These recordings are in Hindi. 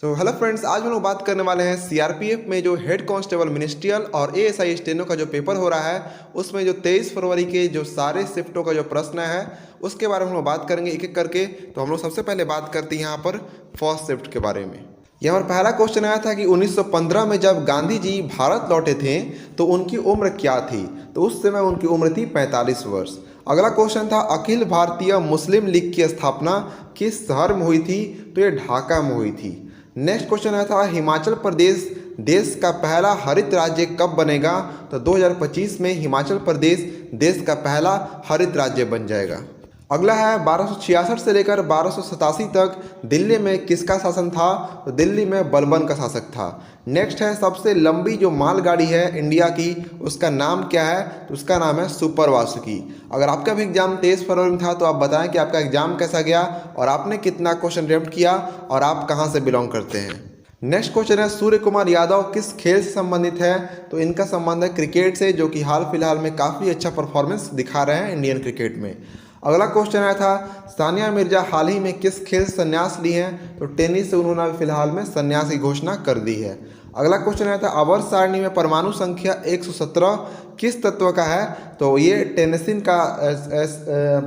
तो हेलो फ्रेंड्स, आज हम लोग बात करने वाले हैं सीआरपीएफ में जो हेड कांस्टेबल मिनिस्ट्रियल और एएसआई स्टेनो का जो पेपर हो रहा है उसमें जो 23 फरवरी के जो सारे शिफ्टों का जो प्रश्न है उसके बारे में हम लोग बात करेंगे एक एक करके। तो हम लोग सबसे पहले बात करते हैं यहाँ पर फर्स्ट शिफ्ट के बारे में। यहाँ पर पहला क्वेश्चन आया था कि 1915 में जब गांधी जी भारत लौटे थे तो उनकी उम्र क्या थी। तो उस समय उनकी उम्र थी 45 वर्ष। अगला क्वेश्चन था अखिल भारतीय मुस्लिम लीग की स्थापना किस शहर में हुई थी। तो ये ढाका में हुई थी। नेक्स्ट क्वेश्चन आया था हिमाचल प्रदेश देश का पहला हरित राज्य कब बनेगा। तो 2025 में हिमाचल प्रदेश देश का पहला हरित राज्य बन जाएगा। अगला है 1266 से लेकर 1287 तक दिल्ली में किसका शासन था। तो दिल्ली में बलबन का शासक था। नेक्स्ट है सबसे लंबी जो मालगाड़ी है इंडिया की उसका नाम क्या है। तो उसका नाम है सुपर वासुकी। अगर आपका भी एग्जाम 23 फरवरी में था तो आप बताएं कि आपका एग्जाम कैसा गया और आपने कितना क्वेश्चन अटेम्प्ट किया और आप कहाँ से बिलोंग करते हैं। नेक्स्ट क्वेश्चन है सूर्य कुमार यादव किस खेल से संबंधित है। तो इनका संबंध है क्रिकेट से, जो कि हाल फिलहाल में काफ़ी अच्छा परफॉर्मेंस दिखा रहे हैं इंडियन क्रिकेट में। अगला क्वेश्चन आया था सानिया मिर्जा हाल ही में किस खेल से संन्यास ली हैं। तो टेनिस से उन्होंने फिलहाल में संन्यास की घोषणा कर दी है। अगला क्वेश्चन आया था आवर्त सारणी में परमाणु संख्या 117 किस तत्व का है। तो ये टेनिसिन का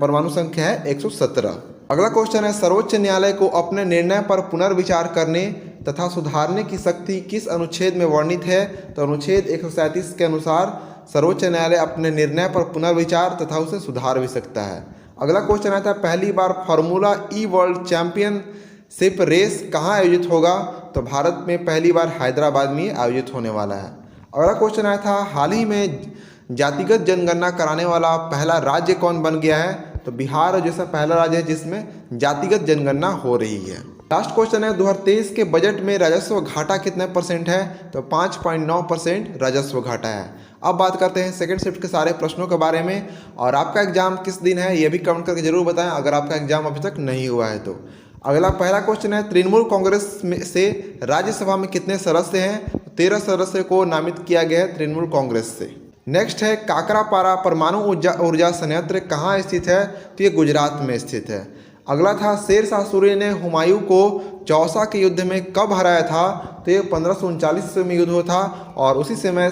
परमाणु संख्या है 117। अगला क्वेश्चन है सर्वोच्च न्यायालय को अपने निर्णय पर पुनर्विचार करने तथा सुधारने की शक्ति किस अनुच्छेद में वर्णित है। तो अनुच्छेद 137 के अनुसार सर्वोच्च न्यायालय अपने निर्णय पर पुनर्विचार तथा उसे सुधार भी सकता है। अगला क्वेश्चन आया था पहली बार फार्मूला ई वर्ल्ड चैंपियनशिप रेस कहाँ आयोजित होगा। तो भारत में पहली बार हैदराबाद में आयोजित होने वाला है। अगला क्वेश्चन आया था हाल ही में जातिगत जनगणना कराने वाला पहला राज्य कौन बन गया है। तो बिहार जैसा पहला राज्य है जिसमें जातिगत जनगणना हो रही है। लास्ट क्वेश्चन है 2023 के बजट में राजस्व घाटा कितने परसेंट है। तो 5.9% राजस्व घाटा है। अब बात करते हैं सेकंड शिफ्ट के सारे प्रश्नों के बारे में और आपका एग्जाम किस दिन है ये भी कमेंट करके जरूर बताएं अगर आपका एग्जाम अभी तक नहीं हुआ है तो। अगला पहला क्वेश्चन है तृणमूल कांग्रेस में से राज्यसभा में कितने सदस्य हैं। 13 सदस्य को नामित किया गया है तृणमूल कांग्रेस से। नेक्स्ट है काकरापारा परमाणु ऊर्जा संयंत्र कहाँ स्थित है। तो ये गुजरात में स्थित है। अगला था शेर शाह सूरी ने हुमायूं को चौसा के युद्ध में कब हराया था। तो ये 1539 में युद्ध हुआ था और उसी समय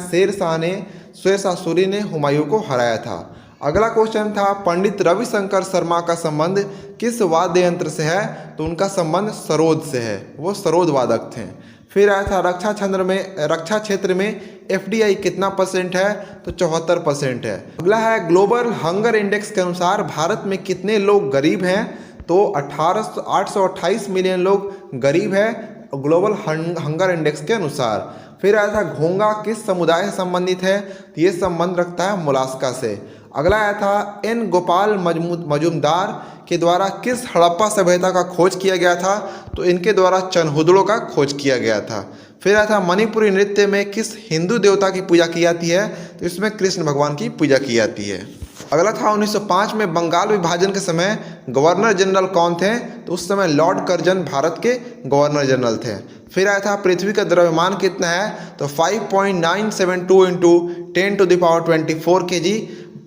शेर शाह सूरी ने हुमायूं को हराया था। अगला क्वेश्चन था पंडित रविशंकर शर्मा का संबंध किस वाद्य यंत्र से है। तो उनका संबंध सरोद से है, वो सरोद वादक थे। फिर आया था रक्षा क्षेत्र में एफडीआई कितना परसेंट है। तो 74% है। अगला है ग्लोबल हंगर इंडेक्स के अनुसार भारत में कितने लोग गरीब हैं। तो 828 मिलियन लोग गरीब है ग्लोबल हंगर इंडेक्स के अनुसार। फिर आया था घोंगा किस समुदाय से संबंधित है। तो ये संबंध रखता है मोलास्का से। अगला आया था एन गोपाल मजूमदार के द्वारा किस हड़प्पा सभ्यता का खोज किया गया था। तो इनके द्वारा चनहुदड़ों का खोज किया गया था। फिर आया था मणिपुरी नृत्य में किस हिंदू देवता की पूजा की जाती है। तो इसमें कृष्ण भगवान की पूजा की जाती है। अगला था 1905 में बंगाल विभाजन के समय गवर्नर जनरल कौन थे। तो उस समय लॉर्ड कर्जन भारत के गवर्नर जनरल थे। फिर आया था पृथ्वी का द्रव्यमान कितना है। तो 5.972 इंटू 10⁻24 kg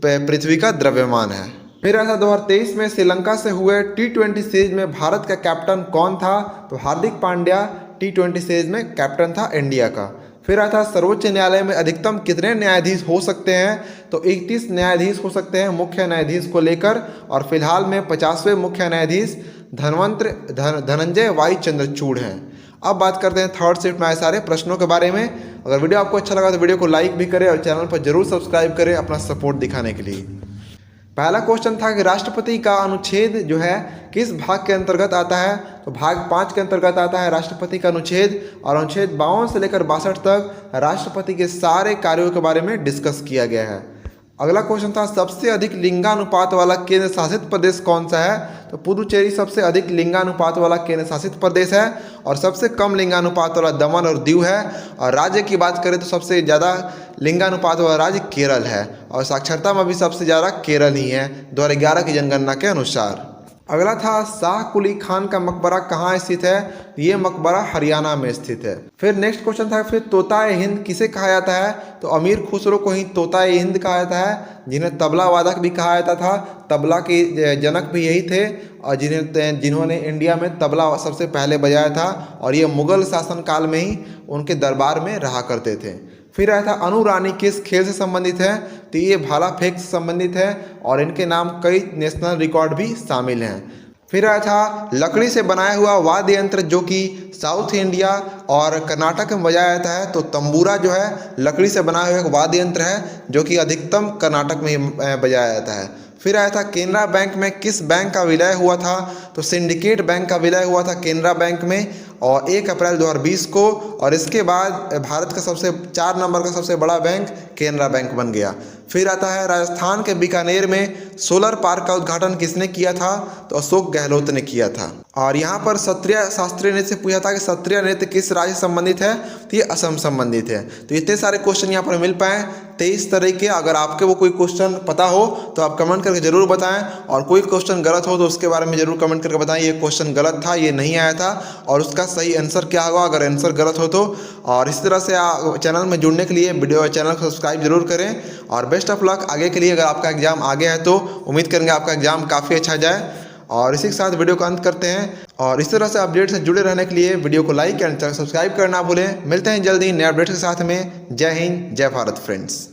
पृथ्वी का द्रव्यमान है। फिर आया था 2023 में श्रीलंका से हुए T20 सीरीज में भारत का कैप्टन कौन था। तो हार्दिक पांड्या T20 सीरीज में कैप्टन था इंडिया का। फिर आया था सर्वोच्च न्यायालय में अधिकतम कितने न्यायाधीश हो सकते हैं। तो 31 न्यायाधीश हो सकते हैं मुख्य न्यायाधीश को लेकर और फिलहाल में 50वें मुख्य न्यायाधीश धनंजय वाई चंद्रचूड़ हैं। अब बात करते हैं थर्ड शिफ्ट में आए सारे प्रश्नों के बारे में। अगर वीडियो आपको अच्छा लगा तो वीडियो को लाइक भी करें और चैनल पर जरूर सब्सक्राइब करें अपना सपोर्ट दिखाने के लिए। पहला क्वेश्चन था कि राष्ट्रपति का अनुच्छेद जो है किस भाग के अंतर्गत आता है। तो भाग 5 के अंतर्गत आता है राष्ट्रपति का अनुच्छेद और अनुच्छेद 52 से लेकर 62 तक राष्ट्रपति के सारे कार्यों के बारे में डिस्कस किया गया है। अगला क्वेश्चन था सबसे अधिक लिंगानुपात वाला केंद्र शासित प्रदेश कौन सा है। तो पुदुचेरी सबसे अधिक लिंगानुपात वाला केंद्र शासित प्रदेश है और सबसे कम लिंगानुपात वाला दमन और दीव है। और राज्य की बात करें तो सबसे ज़्यादा लिंगानुपात वाला राज्य केरल है और साक्षरता में भी सबसे ज़्यादा केरल ही है 2011 की जनगणना के अनुसार। अगला था शाह कुली खान का मकबरा कहाँ स्थित है? ये मकबरा हरियाणा में स्थित है। फिर नेक्स्ट क्वेश्चन था फिर तोताए हिंद किसे कहा जाता है? तो अमीर खुसरो को ही तोताए हिंद कहा जाता है, जिन्हें तबला वादक भी कहा जाता था। तबला के जनक भी यही थे और जिन्होंने इंडिया में तबला सबसे पहले बजाया था और ये मुगल शासनकाल में ही उनके दरबार में रहा करते थे। फिर आया था अनु रानी किस खेल से संबंधित है? तो ये भाला फेंक से संबंधित है और इनके नाम कई नेशनल रिकॉर्ड भी शामिल हैं। फिर आया था लकड़ी से बनाया हुआ वाद्य यंत्र जो कि साउथ इंडिया और कर्नाटक में बजाया जाता है। तो तंबूरा जो है लकड़ी से बनाया हुआ एक वाद्य यंत्र है जो कि अधिकतम कर्नाटक में ही बजाया जाता है। फिर आया था केनरा बैंक में किस बैंक का विलय हुआ था? तो सिंडिकेट बैंक का विलय हुआ था केनरा बैंक में और 1 अप्रैल 2020 को, और इसके बाद भारत का 4 नंबर का सबसे बड़ा बैंक केनरा बैंक बन गया। फिर आता है राजस्थान के बीकानेर में सोलर पार्क का उद्घाटन किसने किया था? तो अशोक गहलोत ने किया था। और यहाँ पर सत्रिय शास्त्रीय नृत्य से पूछा था कि सत्रिय नृत्य किस राज्य से संबंधित है? तो ये असम संबंधित है। तो इतने सारे क्वेश्चन यहाँ पर मिल पाए 23 तरह के। अगर आपके वो कोई क्वेश्चन पता हो तो आप कमेंट करके जरूर बताएं, और कोई क्वेश्चन गलत हो तो उसके बारे में जरूर कमेंट करके बताएं ये क्वेश्चन गलत था, ये नहीं आया था, और उसका सही आंसर क्या होगा अगर आंसर गलत हो तो। और इस तरह से चैनल में जुड़ने के लिए चैनल को सब्सक्राइब जरूर करें। और बेस्ट ऑफ लक आगे के लिए। अगर आपका एग्जाम आ गया है तो उम्मीद करेंगे आपका एग्जाम काफ़ी अच्छा जाए। और इसी के साथ वीडियो को अंत करते हैं। और इस तरह से अपडेट से जुड़े रहने के लिए वीडियो को लाइक एंड सब्सक्राइब करना भूलें। मिलते हैं जल्दी नए अपडेट के साथ में। जय हिंद, जय भारत फ्रेंड्स।